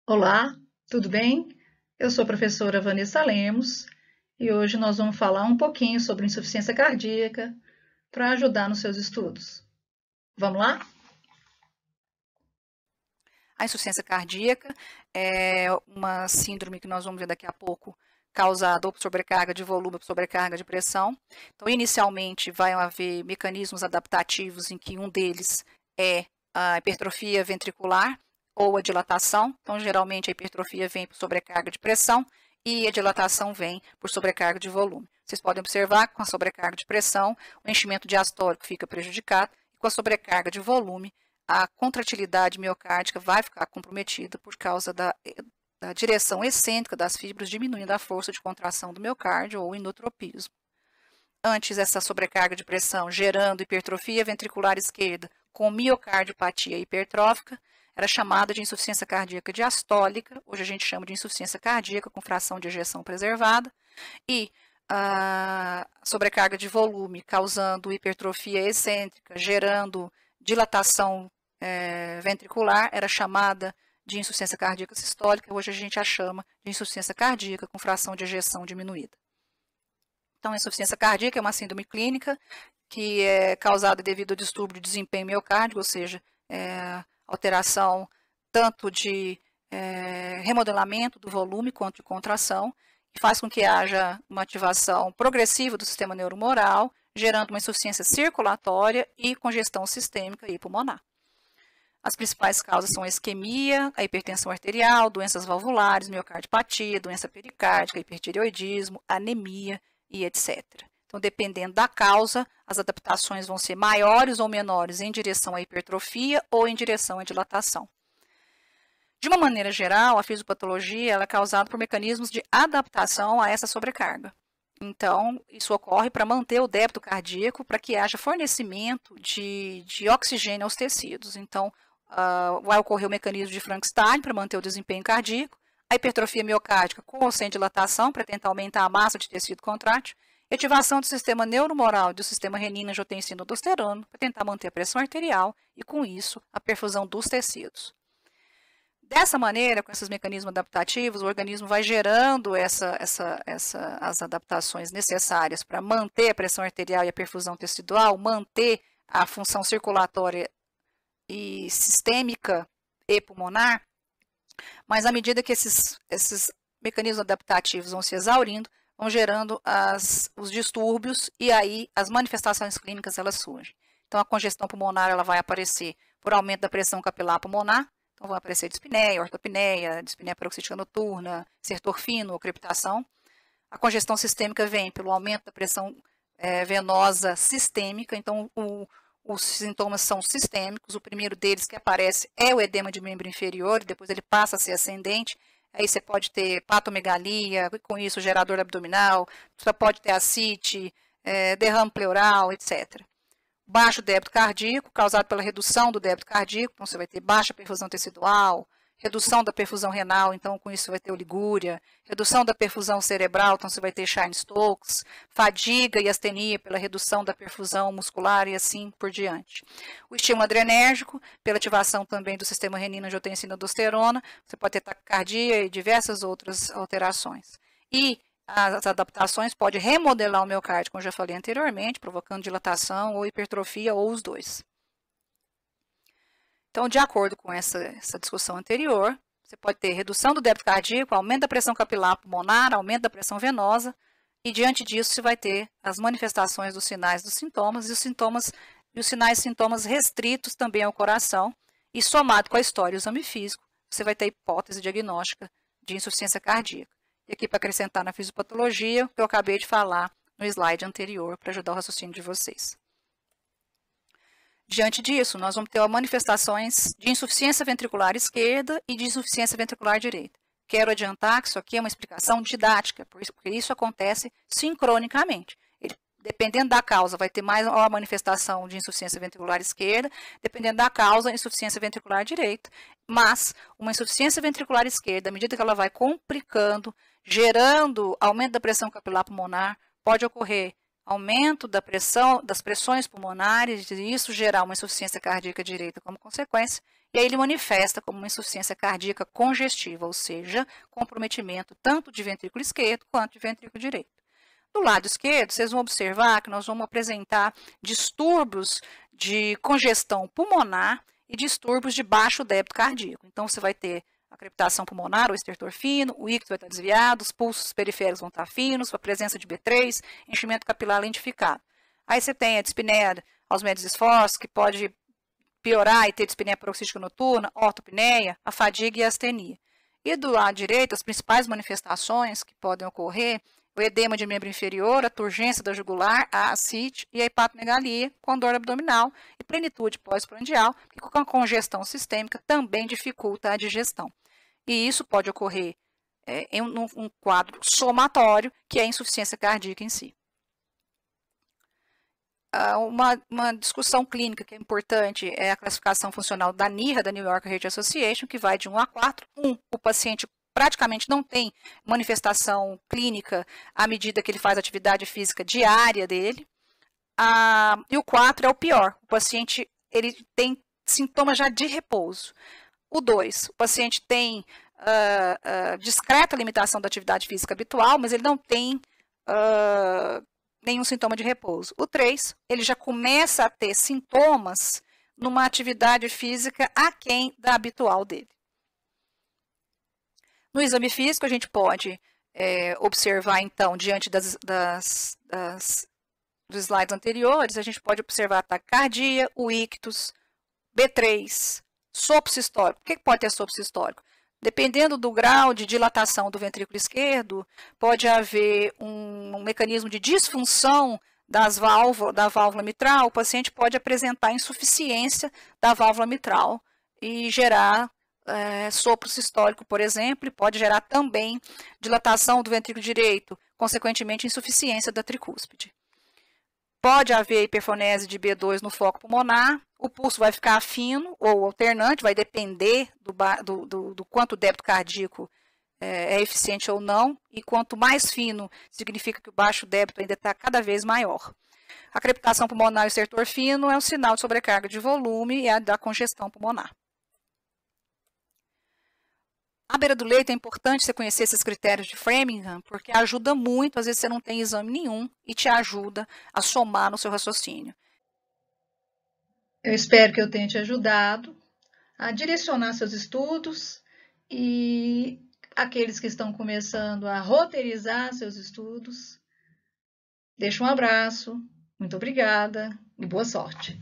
Olá, tudo bem? Eu sou a professora Vanessa Lemos e hoje nós vamos falar um pouquinho sobre insuficiência cardíaca para ajudar nos seus estudos. Vamos lá? A insuficiência cardíaca é uma síndrome que nós vamos ver daqui a pouco, causada ou por sobrecarga de volume ou por sobrecarga de pressão. Então, inicialmente, vai haver mecanismos adaptativos em que um deles é a hipertrofia ventricular ou a dilatação. Então, geralmente, a hipertrofia vem por sobrecarga de pressão e a dilatação vem por sobrecarga de volume. Vocês podem observar que com a sobrecarga de pressão, o enchimento diastólico fica prejudicado e com a sobrecarga de volume, a contratilidade miocárdica vai ficar comprometida por causa da direção excêntrica das fibras, diminuindo a força de contração do miocárdio ou inotropismo. Antes, essa sobrecarga de pressão gerando hipertrofia ventricular esquerda com miocardiopatia hipertrófica era chamada de insuficiência cardíaca diastólica, hoje a gente chama de insuficiência cardíaca com fração de ejeção preservada, e a sobrecarga de volume causando hipertrofia excêntrica, gerando dilatação ventricular, era chamada de insuficiência cardíaca sistólica, hoje a gente a chama de insuficiência cardíaca com fração de ejeção diminuída. Então, a insuficiência cardíaca é uma síndrome clínica que é causada devido ao distúrbio de desempenho miocárdico, ou seja, alteração tanto de remodelamento do volume quanto de contração, que faz com que haja uma ativação progressiva do sistema neuromoral, gerando uma insuficiência circulatória e congestão sistêmica e pulmonar. As principais causas são a isquemia, a hipertensão arterial, doenças valvulares, miocardiopatia, doença pericárdica, hipertireoidismo, anemia e etc. Então, dependendo da causa, as adaptações vão ser maiores ou menores em direção à hipertrofia ou em direção à dilatação. De uma maneira geral, a fisiopatologia ela é causada por mecanismos de adaptação a essa sobrecarga. Então, isso ocorre para manter o débito cardíaco, para que haja fornecimento de oxigênio aos tecidos. Então, vai ocorrer o mecanismo de Frankenstein para manter o desempenho cardíaco, a hipertrofia miocárdica com ou sem dilatação, para tentar aumentar a massa de tecido contrátil, e ativação do sistema neuromoral e do sistema renina-angiotensina-aldosterona, para tentar manter a pressão arterial e, com isso, a perfusão dos tecidos. Dessa maneira, com esses mecanismos adaptativos, o organismo vai gerando as adaptações necessárias para manter a pressão arterial e a perfusão tecidual, manter a função circulatória e sistêmica e pulmonar, mas à medida que esses mecanismos adaptativos vão se exaurindo, vão gerando os distúrbios e aí as manifestações clínicas elas surgem. Então, a congestão pulmonar ela vai aparecer por aumento da pressão capilar pulmonar. Então, vão aparecer dispneia, ortopneia, dispneia paroxística noturna, estertor fino ou crepitação. A congestão sistêmica vem pelo aumento da pressão venosa sistêmica. Então, os sintomas são sistêmicos. O primeiro deles que aparece é o edema de membro inferior, e depois ele passa a ser ascendente. Aí você pode ter patomegalia, com isso gerador abdominal, você pode ter ascite, derrame pleural, etc. Baixo débito cardíaco, causado pela redução do débito cardíaco, então você vai ter baixa perfusão tecidual, redução da perfusão renal, então com isso você vai ter oligúria, redução da perfusão cerebral, então você vai ter Chine-Stokes, fadiga e astenia pela redução da perfusão muscular e assim por diante. O estímulo adrenérgico, pela ativação também do sistema renina-angiotensina-aldosterona, você pode ter taquicardia e diversas outras alterações. E as adaptações podem remodelar o miocárdio, como eu já falei anteriormente, provocando dilatação ou hipertrofia ou os dois. Então, de acordo com essa discussão anterior, você pode ter redução do débito cardíaco, aumento da pressão capilar pulmonar, aumento da pressão venosa, e diante disso você vai ter as manifestações dos sinais dos sintomas, e os sinais e sintomas restritos também ao coração, e somado com a história e o exame físico, você vai ter a hipótese diagnóstica de insuficiência cardíaca. E aqui para acrescentar na fisiopatologia, que eu acabei de falar no slide anterior, para ajudar o raciocínio de vocês. Diante disso, nós vamos ter manifestações de insuficiência ventricular esquerda e de insuficiência ventricular direita. Quero adiantar que isso aqui é uma explicação didática, porque isso acontece sincronicamente. Dependendo da causa, vai ter mais uma manifestação de insuficiência ventricular esquerda, dependendo da causa, insuficiência ventricular direita. Mas uma insuficiência ventricular esquerda, à medida que ela vai complicando, gerando aumento da pressão capilar pulmonar, pode ocorrer aumento da pressão, das pressões pulmonares, e isso gerar uma insuficiência cardíaca direita como consequência, e aí ele manifesta como uma insuficiência cardíaca congestiva, ou seja, comprometimento tanto de ventrículo esquerdo quanto de ventrículo direito. Do lado esquerdo, vocês vão observar que nós vamos apresentar distúrbios de congestão pulmonar e distúrbios de baixo débito cardíaco. Então, você vai ter a crepitação pulmonar, o estertor fino, o íctus vai estar desviado, os pulsos periféricos vão estar finos, a presença de B3, enchimento capilar lentificado. Aí você tem a dispneia aos médios esforços, que pode piorar e ter dispneia paroxística noturna, ortopneia, a fadiga e a astenia. E do lado direito, as principais manifestações que podem ocorrer, o edema de membro inferior, a turgência da jugular, a ascite e a hepatomegalia com dor abdominal e plenitude pós-prandial, que com a congestão sistêmica também dificulta a digestão. E isso pode ocorrer em um quadro somatório, que é a insuficiência cardíaca em si. Uma discussão clínica que é importante é a classificação funcional da NYHA, da New York Heart Association, que vai de 1 a 4. 1, o paciente praticamente não tem manifestação clínica à medida que ele faz atividade física diária dele. E o 4 é o pior, o paciente ele tem sintomas já de repouso. O 2, o paciente tem discreta limitação da atividade física habitual, mas ele não tem nenhum sintoma de repouso. O 3, ele já começa a ter sintomas numa atividade física aquém da habitual dele. No exame físico, a gente pode observar, então, diante dos slides anteriores, a gente pode observar a taquicardia, o ictus, B3, sopro sistólico. O que pode ter sopro sistólico? Dependendo do grau de dilatação do ventrículo esquerdo, pode haver um mecanismo de disfunção da válvula mitral. O paciente pode apresentar insuficiência da válvula mitral e gerar sopro sistólico, por exemplo, e pode gerar também dilatação do ventrículo direito, consequentemente insuficiência da tricúspide. Pode haver hiperfonese de B2 no foco pulmonar, o pulso vai ficar fino ou alternante, vai depender do quanto o débito cardíaco é eficiente ou não, e quanto mais fino, significa que o baixo débito ainda está cada vez maior. A crepitação pulmonar e o estertor fino é um sinal de sobrecarga de volume e a da congestão pulmonar. À beira do leito é importante você conhecer esses critérios de Framingham, porque ajuda muito, às vezes você não tem exame nenhum, e te ajuda a somar no seu raciocínio. Eu espero que eu tenha te ajudado a direcionar seus estudos e aqueles que estão começando a roteirizar seus estudos. Deixo um abraço, muito obrigada e boa sorte.